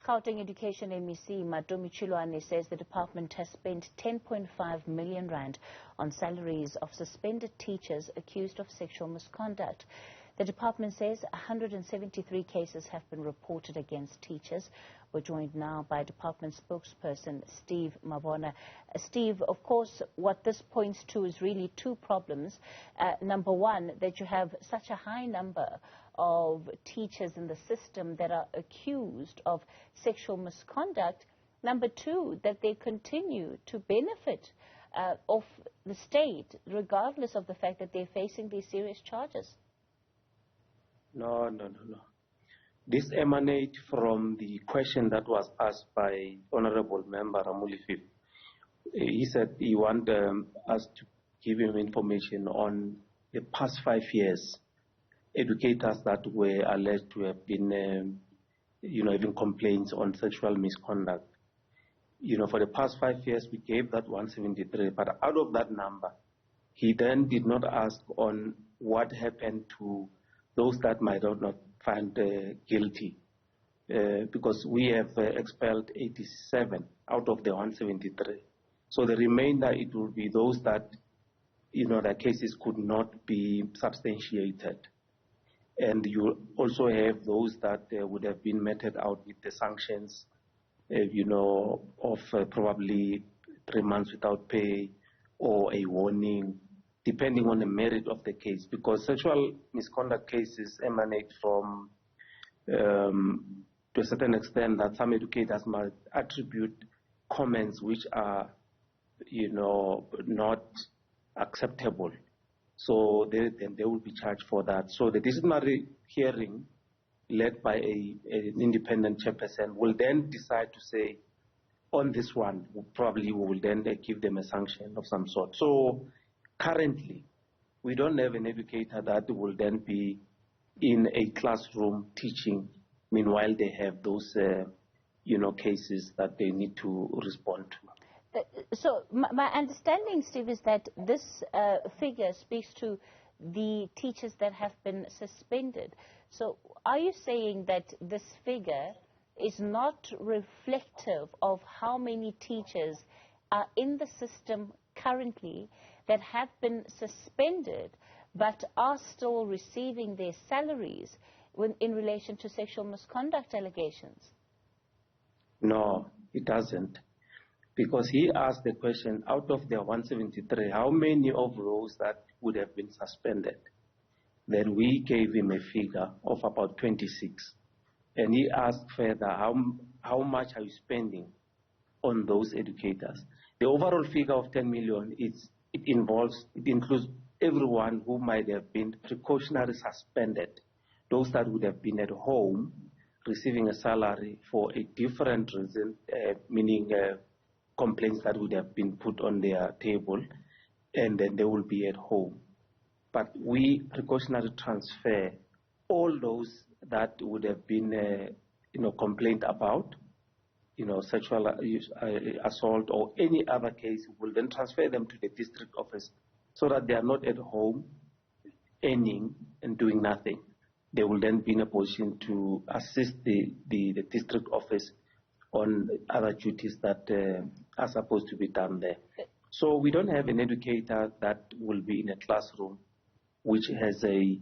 Gauteng Education MEC Matome Chiloane says the department has spent 10.5 million rand on salaries of suspended teachers accused of sexual misconduct. The department says 173 cases have been reported against teachers. We're joined now by department spokesperson Steve Mabona. Steve, of course, what this points to is really two problems. Number one, that you have such a high number of teachers in the system that are accused of sexual misconduct. Number two, that they continue to benefit of the state, regardless of the fact that they're facing these serious charges. No. This emanates from the question that was asked by Honorable Member Ramulifi. He said he wanted us to give him information on the past 5 years, educators that were alleged to have been, having complaints on sexual misconduct. For the past 5 years, we gave that 173, but out of that number, he then did not ask on what happened to those that might not find guilty, because we have expelled 87 out of the 173. So the remainder, it will be those that, their cases could not be substantiated. And you also have those that would have been meted out with the sanctions, of probably 3 months without pay or a warning, depending on the merit of the case, because sexual misconduct cases emanate from, to a certain extent, that some educators might attribute comments which are, not acceptable. So then they will be charged for that. So the disciplinary hearing, led by an independent chairperson, will then decide to say, on this one, probably we will then give them a sanction of some sort. So currently, we don't have an educator that will then be in a classroom teaching. Meanwhile, they have those, cases that they need to respond to. So my understanding, Steve, is that this figure speaks to the teachers that have been suspended. So are you saying that this figure is not reflective of how many teachers are in the system currently that have been suspended but are still receiving their salaries in relation to sexual misconduct allegations? No, it doesn't. Because he asked the question, out of the 173, how many of those that would have been suspended? Then we gave him a figure of about 26. And he asked further, how much are you spending on those educators? The overall figure of 10 million, it includes everyone who might have been precautionary suspended, those that would have been at home receiving a salary for a different reason, meaning complaints that would have been put on their table, and then they will be at home. But we precautionary transfer all those that would have been, complained about, sexual assault or any other case, will then transfer them to the district office so that they are not at home earning and doing nothing. They will then be in a position to assist the district office on other duties that are supposed to be done there. So we don't have an educator that will be in a classroom which has a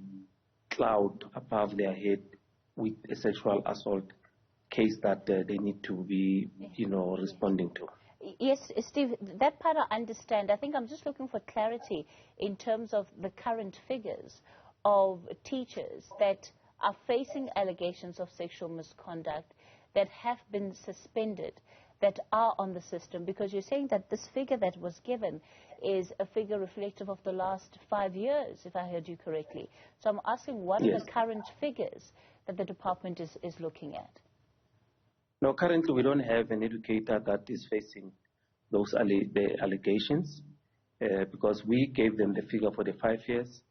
cloud above their head with a sexual assault case that they need to be, responding to. Yes, Steve, that part I understand. I think I'm just looking for clarity in terms of the current figures of teachers that are facing allegations of sexual misconduct, that have been suspended, that are on the system, because you're saying that this figure that was given is a figure reflective of the last 5 years, if I heard you correctly. So I'm asking, what are the current figures that the department is looking at? No, currently we don't have an educator that is facing those the allegations, because we gave them the figure for the 5 years,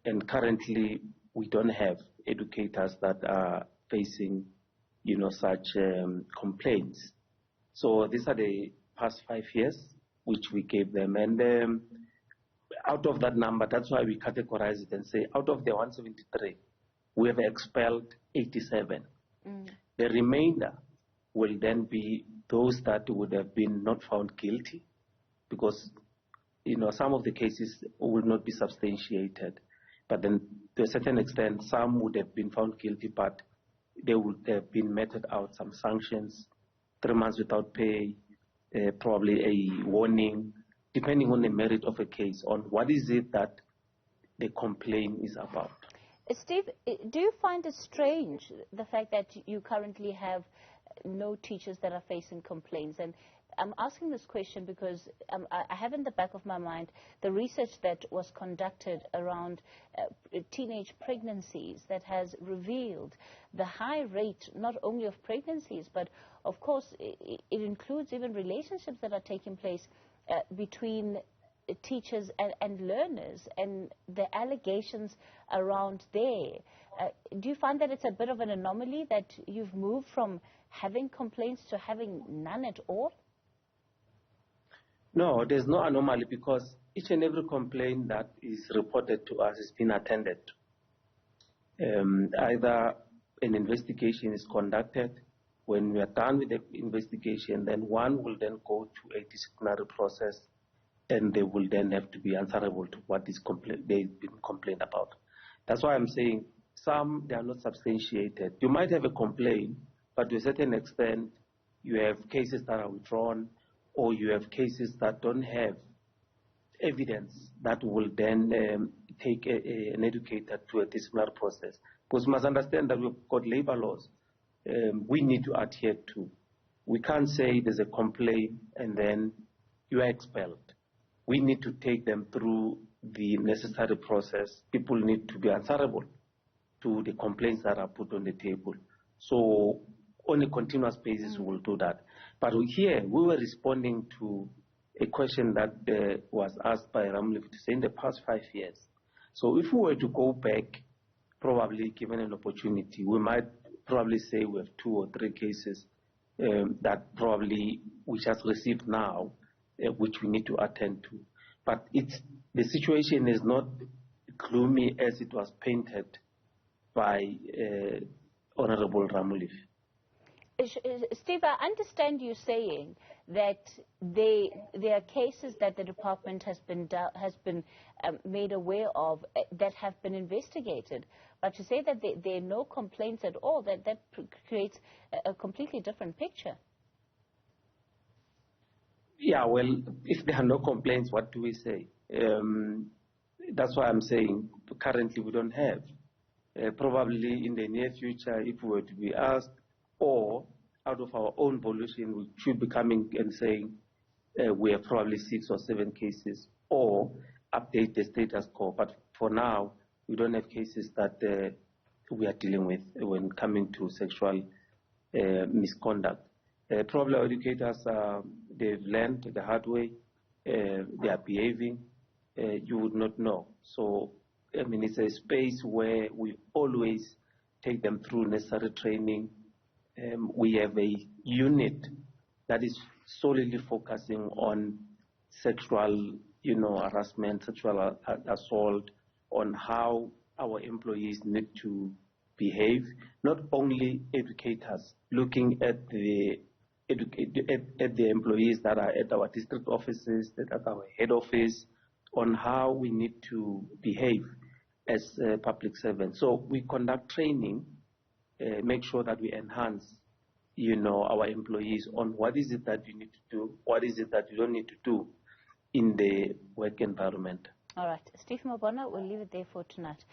and currently we don't have educators that are facing such complaints. So these are the past 5 years which we gave them. And out of that number, that's why we categorize it and say out of the 173, we have expelled 87. The remainder, will then be those that would have been not found guilty, because some of the cases will not be substantiated. But then to a certain extent, some would have been found guilty, but they would have been meted out some sanctions, 3 months without pay, probably a warning, depending on the merit of a case, on what is it that the complaint is about. Steve, do you find it strange, the fact that you currently have no teachers that are facing complaints? And I'm asking this question because I have in the back of my mind the research that was conducted around teenage pregnancies that has revealed the high rate not only of pregnancies, but of course it includes even relationships that are taking place between teachers and learners, and the allegations around there. Do you find that it's a bit of an anomaly that you've moved from having complaints to having none at all? No, there's no anomaly, because each and every complaint that is reported to us has been attended to. Either an investigation is conducted. When we are done with the investigation, then one will then go to a disciplinary process, and they will then have to be answerable to what is they've been complained about. That's why I'm saying some, they are not substantiated. You might have a complaint, but to a certain extent, you have cases that are withdrawn, or you have cases that don't have evidence that will then take an educator to a disciplinary process. Because you must understand that we've got labor laws we need to adhere to. We can't say there's a complaint and then you are expelled. We need to take them through the necessary process. People need to be answerable to the complaints that are put on the table. So on a continuous basis, we will do that. But here, we were responding to a question that was asked by Ramlev to say in the past 5 years. So if we were to go back, probably given an opportunity, we might probably say we have 2 or 3 cases that probably we just received now, which we need to attend to. But the situation is not gloomy as it was painted by Honorable Ramlev. Steve, I understand you saying that there are cases that the department has been made aware of that have been investigated, but to say that there are no complaints at all, that creates a completely different picture. Yeah, well, if there are no complaints, what do we say? That's why I'm saying currently we don't have. Probably in the near future, if we were to be asked, or out of our own volition, we should be coming and saying we have probably 6 or 7 cases, or update the status quo. But for now, we don't have cases that we are dealing with when coming to sexual misconduct. Probably our educators, they've learned the hard way, they are behaving, you would not know. So, I mean, it's a space where we always take them through necessary training. We have a unit that is solely focusing on sexual, harassment, sexual assault, on how our employees need to behave. Not only educators, looking at the employees that are at our district offices, that are at our head office, on how we need to behave as public servants. So we conduct training, make sure that we enhance, our employees on what is it that you need to do, what is it that you don't need to do in the work environment. All right. Steve Mabona, we'll leave it there for tonight.